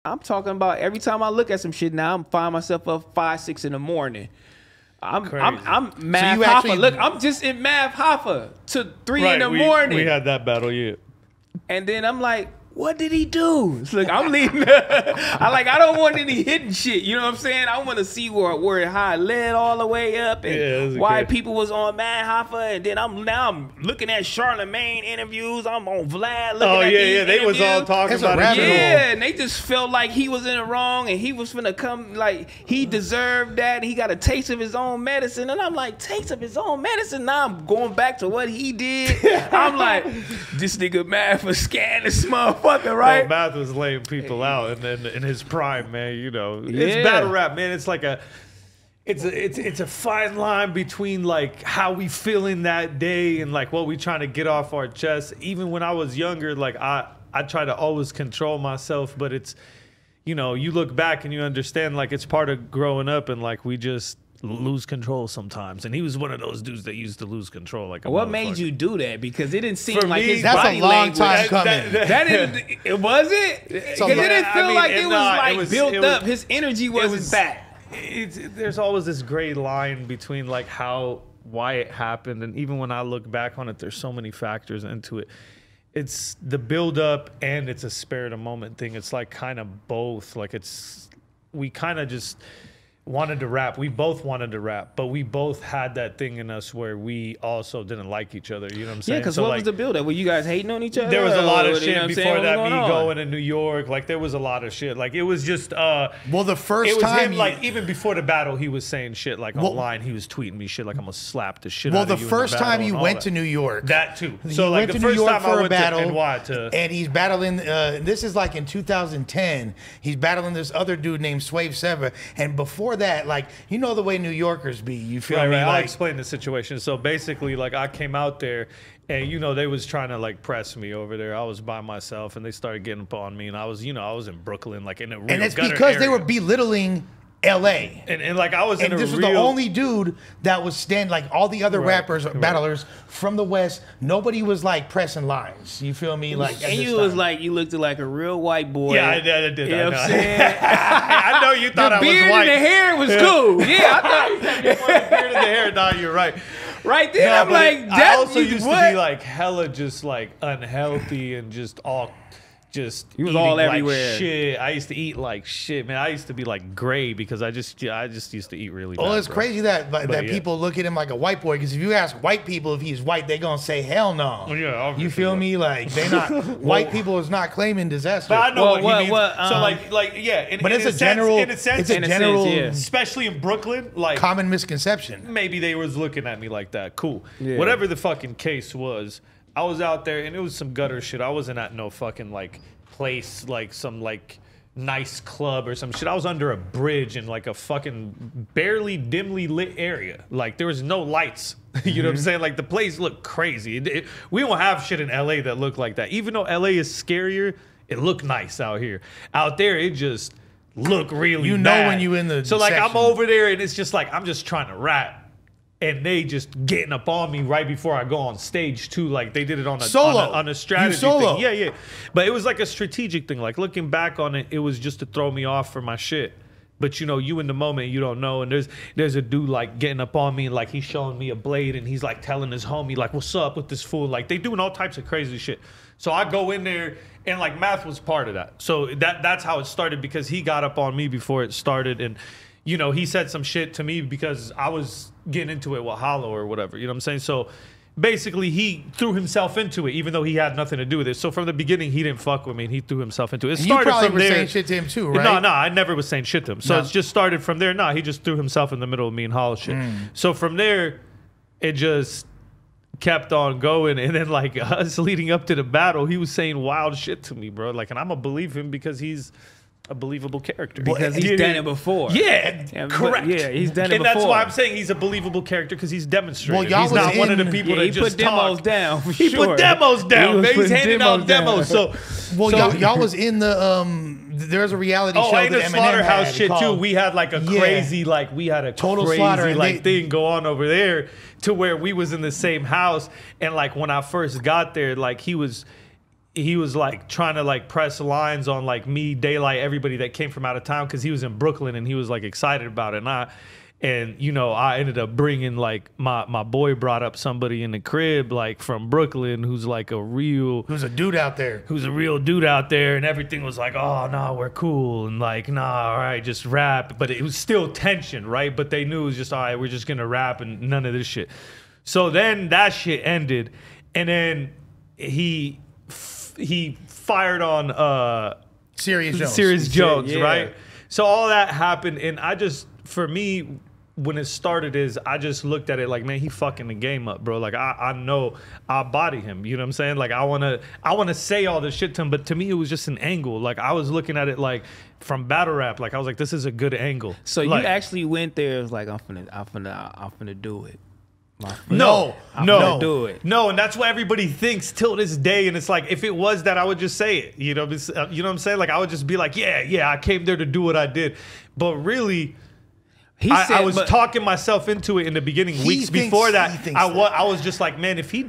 I'm talking about every time I look at some shit now, I'm find myself up 5, 6 in the morning. I'm Math Hoffa. Look, I'm just in Math Hoffa to 3 in the morning. We had that battle, yeah. And then I'm like, what did he do? Look, I'm leaving. I don't want any hidden shit. You know what I'm saying? I want to see where how it led all the way up and why people was on Math Hoffa. And then I'm looking at Charlemagne interviews. I'm on Vlad looking at these they was all talking about it. Yeah, and they just felt like he was in the wrong and he was finna come, like he deserved that. And he got a taste of his own medicine. And I'm like, taste of his own medicine? Now I'm going back to what he did. I'm like, this nigga Math was scanning this motherfucker. Right? No, Math was laying people out, and then in his prime, man, you know, it's battle rap, man. It's like it's a fine line between like how we feeling that day and like what we trying to get off our chest. Even when I was younger, like I try to always control myself, but it's, you know, you look back and you understand like it's part of growing up, and like we just lose control sometimes. And he was one of those dudes that used to lose control. Like, what made you do that? Because it didn't seem like his that's body a long language. time coming. That didn't. It was it. Because it didn't feel like it was like built up. His energy wasn't back. There's always this gray line between like why it happened, and even when I look back on it, there's so many factors into it. It's the build up and it's a spare of the moment thing. It's like kind of both. Like we kind of just wanted to rap. We both wanted to rap, but we both had that thing in us where we also didn't like each other. You know what I'm saying? Yeah, because what was the build-up? Were you guys hating on each other? There was a lot of shit before that. Me going to New York, like there was a lot of shit. Like it was just. Well, the first it was time, him, like even before the battle, he was saying shit like online. He was tweeting me shit like I'm gonna slap the shit. Well, out of you. Well, the first time you went that. to New York, that too. So like the first time I went to NY and he's battling. This is like in 2010. He's battling this other dude named Swave Seva, and before that, like you know the way New Yorkers be. You feel me? Right. Like, I'll explain the situation. So basically, like I came out there, and you know they was trying to like press me over there. I was by myself, and they started getting up on me, and I was in Brooklyn, like in a real. And it's gutter because area. they were belittling L.A. And like I was in a real. This was the only dude that was standing. Like all the other rappers, battlers from the West, nobody was like pressing lines. You feel me? Like and you was like you looked like a real white boy. Yeah, I did. You know what I'm saying? I know you thought I was white. The beard and the hair was cool. Yeah, I thought you had the beard and the hair. No, you're right. Right there, I'm like, I also used to be like hella just like unhealthy and just all. He was all everywhere. Like shit. I used to eat like shit, man. I used to be like gray because I just used to eat really bad. Well, it's crazy that people look at him like a white boy, because if you ask white people if he's white, they gonna say hell no. Yeah, you feel me? Like they not white people is not claiming disaster. But I know what he means. So like yeah. But it's a general, especially in Brooklyn, like common misconception. Maybe they was looking at me like that. Cool. Yeah. Whatever the fucking case was. I was out there and it was some gutter shit. I wasn't at no fucking like place, like some like nice club or some shit. I was under a bridge in like a fucking barely dimly lit area. Like there was no lights. You know what I'm saying? Like the place looked crazy. We don't have shit in LA that looked like that. Even though LA is scarier, it looked nice out here. Out there, it just looked really bad. When you in the so like section. I'm over there and it's just like I'm just trying to rap. And they just getting up on me right before I go on stage too. Like they did it on a strategy thing. Yeah. But it was like a strategic thing. Like looking back on it, it was just to throw me off for my shit. But you know, you in the moment, you don't know. And there's a dude like getting up on me and like he's showing me a blade and he's like telling his homie like, what's up with this fool? Like they doing all types of crazy shit. So I go in there and like Math was part of that. So that's how it started, because he got up on me before it started. And you know, he said some shit to me because I was getting into it with Hollow or whatever. You know what I'm saying? So basically he threw himself into it, even though he had nothing to do with it. So from the beginning, he didn't fuck with me and he threw himself into it. It started you probably from were there. Saying shit to him too, right? No, I never was saying shit to him. So it's just started from there. No, he just threw himself in the middle of me and Hollow shit. So from there, it just kept on going. And then like us leading up to the battle, he was saying wild shit to me, bro. Like, and I'm gonna believe him because he's a believable character. Because he's done it before. Yeah, correct. Yeah, he's done it and before. And that's why I'm saying he's a believable character, because he's demonstrated. Well, he's not one of the people that just put demos down. For he put demos down. He's handing out demos. So, y'all was in the there's a reality show. In the slaughterhouse shit too. We had like a crazy, like we had a total crazy slaughter like thing go on over there, to where we was in the same house. And like when I first got there, like he was he was like trying to like press lines on like me, Daylight, everybody that came from out of town because he was in Brooklyn and he was like excited about it. And you know, I ended up bringing like my boy brought up somebody in the crib like from Brooklyn who's like who's a dude out there, who's a real dude out there, and everything was like, oh no, we're cool, and like nah, all right, just rap. But it was still tension, right? But they knew it was just all right, we're just gonna rap and none of this shit. So then that shit ended, and then he fired on Serious Jones, right? So all that happened, and for me, when it started I just looked at it like, man, he fucking the game up, bro. Like I know I'll body him. You know what I'm saying? Like I wanna say all this shit to him, but to me it was just an angle. Like I was looking at it like from battle rap. Like I was like, this is a good angle. So like, you actually went there. It was like I'm finna do it. No, do it. No, and that's what everybody thinks till this day. And it's like, if it was that, I would just say it. You know what I'm saying? Like I would just be like, yeah, I came there to do what I did. But really, I was talking myself into it in the beginning. Weeks before that, I was just like, man, if he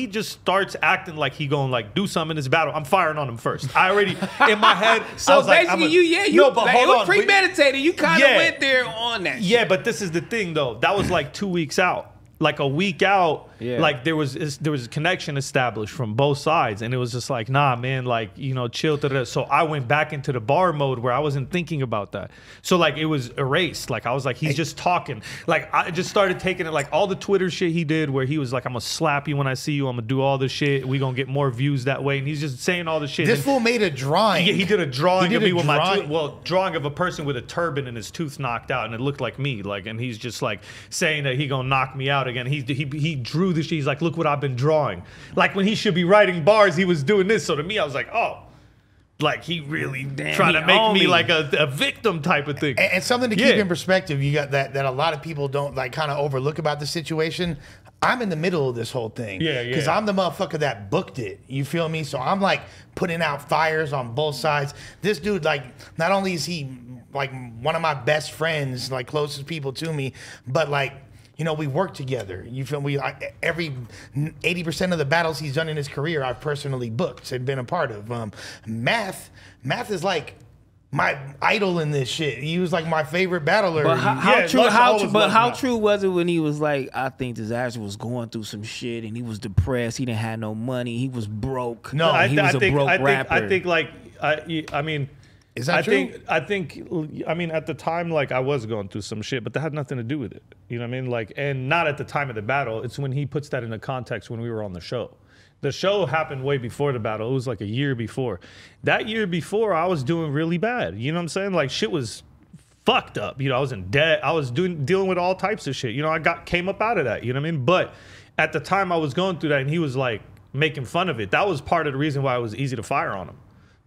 just starts acting like he gonna like do something in this battle, I'm firing on him first. I already in my head. So I was basically, like, it was premeditated. You kind of went there on that. Yeah, but this is the thing though. That was like 2 weeks out. Like a week out, like there was a connection established from both sides, and it was just like, nah, man, like, you know, chill. So I went back into the bar mode where I wasn't thinking about that. So like it was erased. Like I was like, he's just talking. Like I just started taking it like all the Twitter shit he did, where he was like, I'm gonna slap you when I see you. I'm gonna do all this shit. We gonna get more views that way. And he's just saying all this shit. This fool made a drawing. Yeah, he did a drawing of me with my tooth. Well, drawing of a person with a turban and his tooth knocked out, and it looked like me. Like, and he's just like saying that he gonna knock me out again. He drew this shit. He's like, look what I've been drawing. Like when he should be writing bars, he was doing this. So to me, I was like, oh, like he really trying to make me like a victim type of thing. And something to keep in perspective, you got that a lot of people don't like kind of overlook about the situation. I'm in the middle of this whole thing. Because I'm the motherfucker that booked it. You feel me? So I'm like putting out fires on both sides. This dude, like, not only is he like one of my best friends, like closest people to me, but like, you know, we work together. You feel me? Every 80% of the battles he's done in his career, I've personally booked and been a part of. Math is like my idol in this shit. He was like my favorite battler. But how true was it when he was like, I think Dizaster was going through some shit and he was depressed. He didn't have no money. He was broke. No, he was a broke rapper. I think like I mean. Is that true? I mean, at the time, like, I was going through some shit, but that had nothing to do with it. You know what I mean? Like, and not at the time of the battle. It's when he puts that into context when we were on the show. The show happened way before the battle. It was like a year before. That year before, I was doing really bad. You know what I'm saying? Like, shit was fucked up. You know, I was in debt. I was dealing with all types of shit. You know, came up out of that. You know what I mean? But at the time, I was going through that, and he was like making fun of it. That was part of the reason why it was easy to fire on him.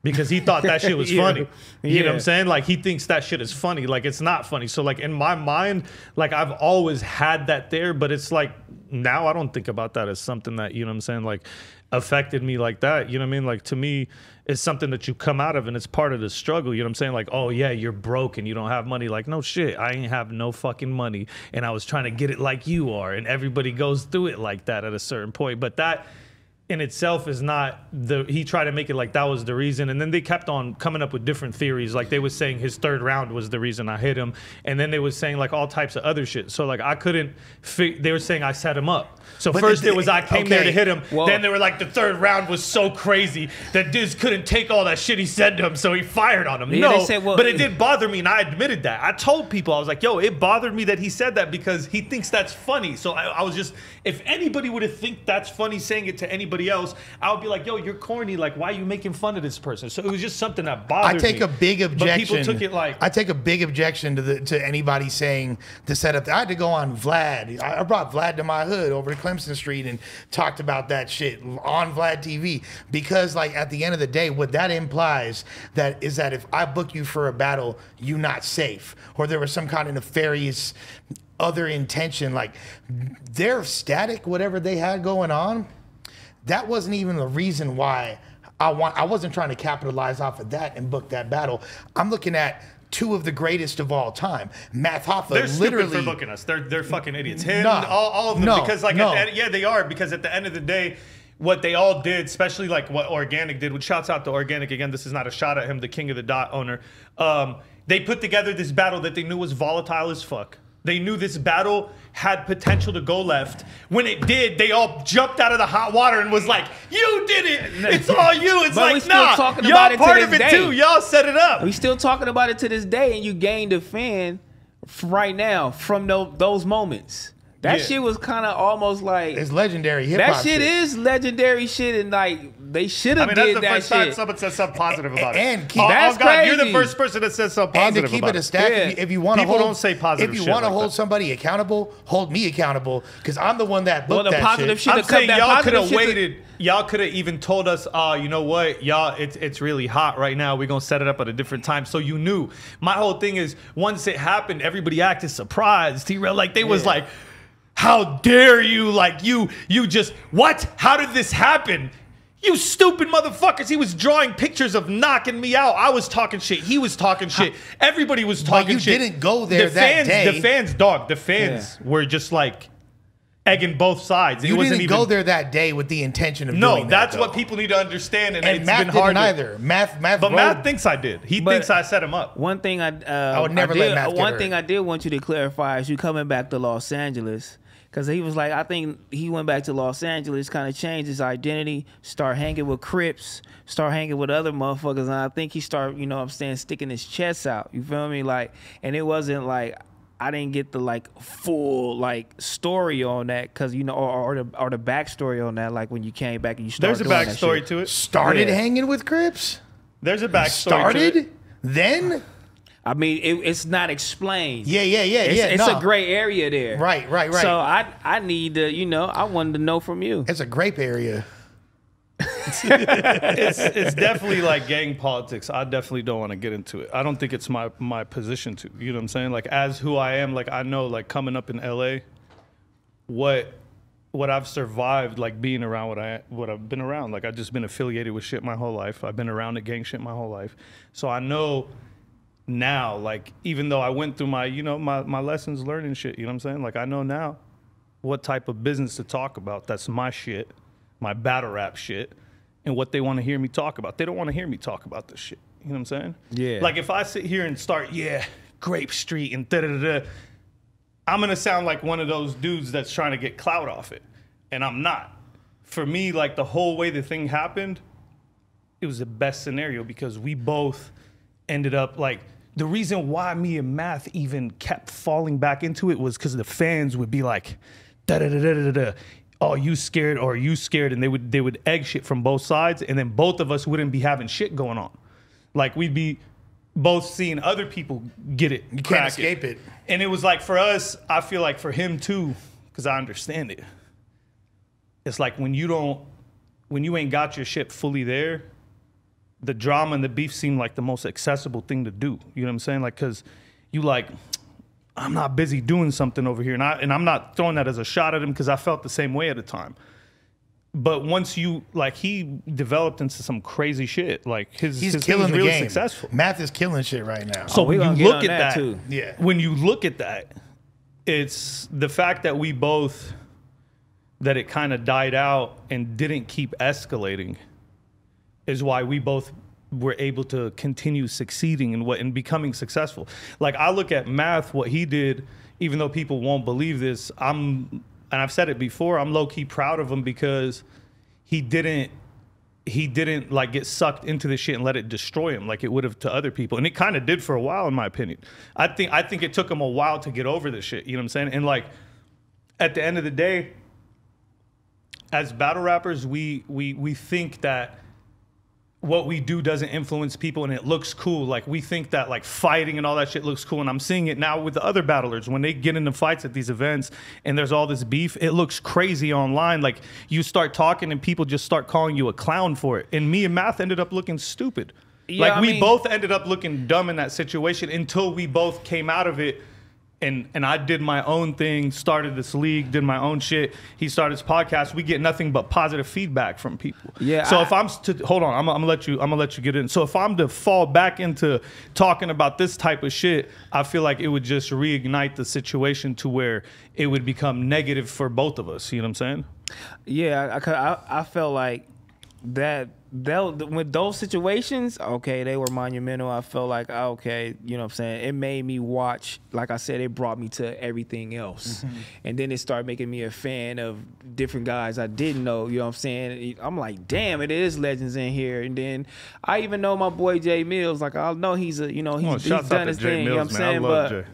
Because he thought that shit was funny. You know what I'm saying? Like, he thinks that shit is funny. Like, it's not funny. So, like, in my mind, like, I've always had that there. But it's like, now I don't think about that as something that, you know what I'm saying, like, affected me like that. You know what I mean? Like, to me, it's something that you come out of, and it's part of the struggle. You know what I'm saying? Like, oh, yeah, you're broke and you don't have money. Like, no shit. I ain't have no fucking money. And I was trying to get it like you are. And everybody goes through it like that at a certain point. But that in itself is not he tried to make it like that was the reason, and then they kept on coming up with different theories. Like they was saying his third round was the reason I hit him, and then they was saying like all types of other shit. So like I couldn't they were saying I set him up. So but first it was I came there to hit him. Well, then they were like the third round was so crazy that Diz couldn't take all that shit he said to him, so he fired on him. Yeah, no, said, well, but it did bother me, and I admitted that. I told people, I was like, yo, it bothered me that he said that because he thinks that's funny. So I was just, if anybody would have think that's funny saying it to anybody else, I would be like, yo, you're corny. Like, why are you making fun of this person? So it was just something that bothered me. I take a big objection. But people took it like, I take a big objection to anybody saying the setup. I had to go on Vlad. I brought Vlad to my hood over to Clemson Street and talked about that shit on Vlad TV, because like at the end of the day, what that implies is that if I book you for a battle, you not safe, or there was some kind of nefarious other intention, like their static, whatever they had going on, that wasn't even the reason why I wasn't trying to capitalize off of that and book that battle. I'm looking at two of the greatest of all time. Math Hoffa, they're literally stupid for booking us. They're fucking idiots. Him, all of them. Because like, yeah, they are. Because at the end of the day, what they all did, especially like what Organic did, which shouts out to Organic again. This is not a shot at him, the King of the Dot owner. They put together this battle that they knew was volatile as fuck. They knew this battle had potential to go left. When it did, they all jumped out of the hot water and was like, "You did it! It's all you!" It's like, nah, y'all part of it too. Y'all set it up. We still talking about it to this day, and you gained a fan right now from those moments. That shit was kind of almost like it's legendary hip hop. That shit is legendary shit, and like they should have did that shit. That's the first time someone said something positive about it. And that's crazy. You're the first person that says something positive. And to keep it a stack, if you want to don't say positive. If you want to hold somebody accountable, hold me accountable, because I'm the one that booked the positive shit. I'm saying y'all could have waited. Y'all could have even told us, you know what, y'all, it's really hot right now. We're gonna set it up at a different time, so you knew. My whole thing is, once it happened, everybody acted surprised. T-Rell, like they was like, how dare you? Like you just, what? How did this happen? You stupid motherfuckers. He was drawing pictures of knocking me out. I was talking shit. He was talking shit. Everybody was talking shit. But you didn't go there that day. The fans were just like egging both sides. You didn't go there that day with the intention of doing that. No, that's what people need to understand. And it's Math been hard didn't either. Math thinks I did. He thinks I set him up. One thing I would never let Math get One hurt. thing I did want you to clarify is you coming back to Los Angeles. Because he was like, I think he went back to Los Angeles, kind of changed his identity, start hanging with Crips, start hanging with other motherfuckers. And I think he started, you know what I'm saying, sticking his chest out. You feel me? Like, and it wasn't like, I didn't get the like full like story on that, because you know, or the backstory on that. Like when you came back and you started. There's a backstory to it. Started hanging with Crips. There's a backstory. Started to it. Then. I mean, it's not explained. It's a gray area there. Right. So I need to, you know, I wanted to know from you. It's a grape area. It's definitely like gang politics. I definitely don't want to get into it. I don't think it's my position to. You know what I'm saying? Like, as who I am, like I know, like coming up in LA, what I've survived, like being around what I've been around. Like I've just been affiliated with shit my whole life. I've been around the gang shit my whole life. So I know now, like, even though I went through my, you know, my lessons learning shit, you know what I'm saying? Like, I know now what type of business to talk about. That's my shit, my battle rap shit, and what they want to hear me talk about. They don't want to hear me talk about this shit. You know what I'm saying? Yeah. Like, if I sit here and start, Grape Street and da-da-da-da, I'm going to sound like one of those dudes that's trying to get clout off it. And I'm not. For me, like, the whole way the thing happened, it was the best scenario, because we both ended up, like, the reason why me and Math even kept falling back into it was because the fans would be like, da-da-da-da-da-da, oh, you scared, or you scared, and they would egg shit from both sides, and then both of us wouldn't be having shit going on. Like, we'd be both seeing other people get it. You can't escape it. And it was like, for us, I feel like for him too, because I understand it. It's like when you ain't got your shit fully there, the drama and the beef seem like the most accessible thing to do. You know what I'm saying? Like, because you like, I'm not busy doing something over here. And I'm not throwing that as a shot at him, because I felt the same way at the time. But once you, like, he developed into some crazy shit. Like, his killing the really game. Successful. Math is killing shit right now. So when you look at that, too. When you look at that, it's the fact that that it kind of died out and didn't keep escalating is why we both were able to continue succeeding and becoming successful. Like, I look at Math, what he did, even though people won't believe this, and I've said it before, I'm low-key proud of him, because he didn't like get sucked into the shit and let it destroy him like it would have to other people. And it kind of did for a while, in my opinion. I think it took him a while to get over this shit, you know what I'm saying? And like, at the end of the day, as battle rappers, we think that what we do doesn't influence people and it looks cool. Like, we think that like fighting and all that shit looks cool. And I'm seeing it now with the other battlers. When they get into fights at these events and there's all this beef, it looks crazy online. Like, you start talking and people just start calling you a clown for it. And me and Math ended up looking stupid. Yeah, like, we both ended up looking dumb in that situation until we both came out of it. And I did my own thing, started this league, did my own shit. He started his podcast. We get nothing but positive feedback from people. Yeah. So if I'm to hold on, I'm gonna let you get in. So if I'm to fall back into talking about this type of shit, I feel like it would just reignite the situation to where it would become negative for both of us. You know what I'm saying? Yeah, I felt like that with those situations, okay, they were monumental. I felt like, okay, you know what I'm saying? It made me watch, like I said, it brought me to everything else. And then it started making me a fan of different guys I didn't know, you know what I'm saying? I'm like, damn, it is legends in here. And then I even know my boy Jay Mills, like I know he's a, you know, he's done his thing, you know what I'm saying? But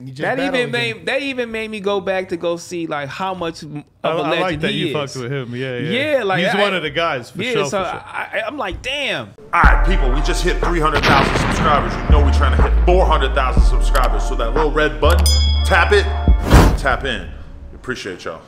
that even made me go back to go see like how much of a legend I like that he you fucked with him. Yeah, like he's one of the guys for sure. So for sure. I'm like, damn. All right, people, we just hit 300,000 subscribers. You know we're trying to hit 400,000 subscribers. So that little red button, tap it, tap in. Appreciate y'all.